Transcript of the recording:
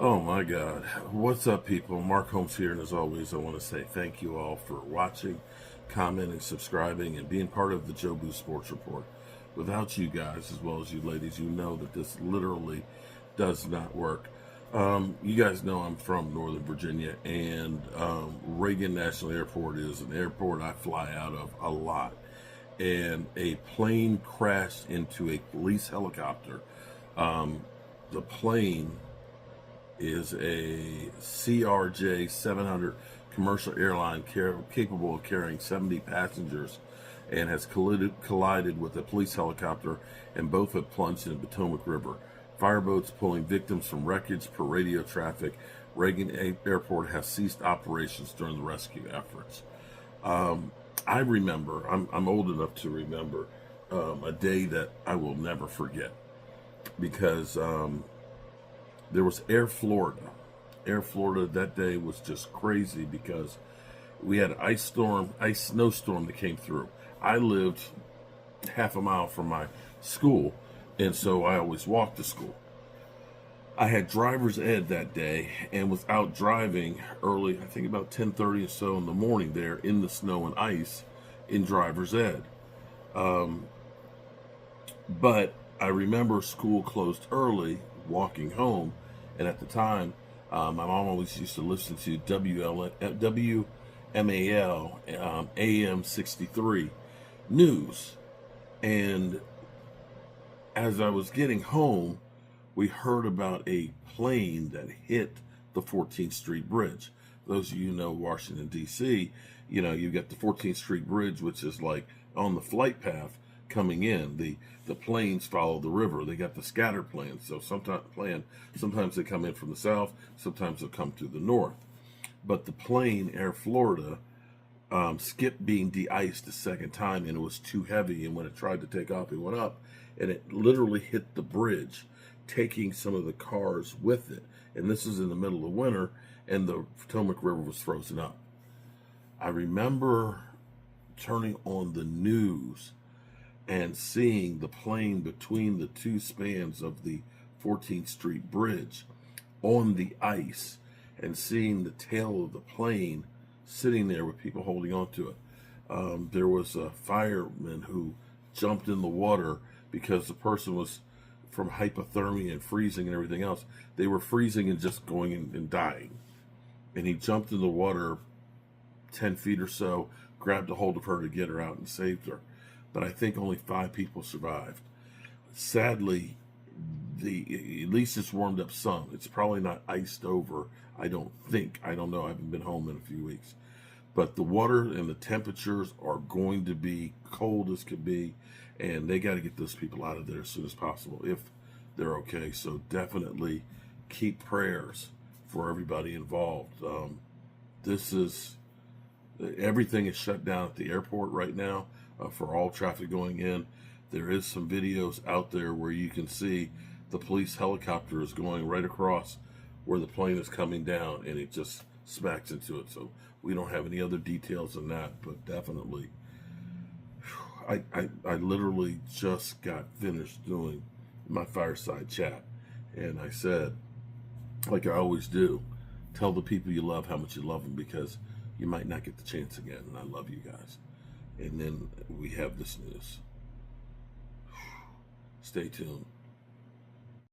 Oh my God. What's up, people? Mark Holmes here, and as always, I want to say thank you all for watching, commenting, subscribing, and being part of the Jobu Sports Report. Without you guys, as well as you ladies, you know that this literally does not work. You guys know I'm from Northern Virginia, and Reagan National Airport is an airport I fly out of a lot. And a plane crashed into a police helicopter. The plane is a CRJ 700 commercial airline capable of carrying 70 passengers and has collided with a police helicopter, and both have plunged in the Potomac River. Fireboats pulling victims from wreckage per radio traffic. Reagan Airport has ceased operations during the rescue efforts. I remember, I'm old enough to remember a day that I will never forget, because there was Air Florida. Air Florida that day was just crazy because we had an ice snowstorm that came through. I lived half a mile from my school, and so I always walked to school. I had driver's ed that day and was out driving early, I think about 10:30 or so in the morning, there in the snow and ice in driver's ed. But I remember school closed early, walking home, and at the time, my mom always used to listen to WMAL AM 63 news. And as I was getting home, we heard about a plane that hit the 14th Street Bridge. Those of you who know Washington, D.C., you know, you got the 14th Street Bridge, which is like on the flight path coming in. The planes follow the river. They got the scatter planes. So sometimes they come in from the south, sometimes they'll come through the north. But the plane, Air Florida, skipped being de-iced the second time, and it was too heavy. And when it tried to take off, it went up, and it literally hit the bridge, taking some of the cars with it. And this is in the middle of winter, and the Potomac River was frozen up. I remember turning on the news and seeing the plane between the two spans of the 14th Street Bridge on the ice, and seeing the tail of the plane sitting there with people holding on to it. There was a fireman who jumped in the water because the person was from hypothermia and freezing and everything else. They were freezing and just going and dying. And he jumped in the water 10 feet or so, grabbed a hold of her to get her out and saved her. But I think only 5 people survived. Sadly, at least it's warmed up some. It's probably not iced over, I don't think. I don't know. I haven't been home in a few weeks. But the water and the temperatures are going to be cold as could be, and they got to get those people out of there as soon as possible if they're okay. So definitely keep prayers for everybody involved. Everything is shut down at the airport right now for all traffic going in. There is some videos out there where you can see the police helicopter is going right across where the plane is coming down, and it just smacks into it. So we don't have any other details than that, but definitely, I literally just got finished doing my fireside chat, and I said, like I always do, tell the people you love how much you love them, because you might not get the chance again, and I love you guys. And then we have this news. Stay tuned.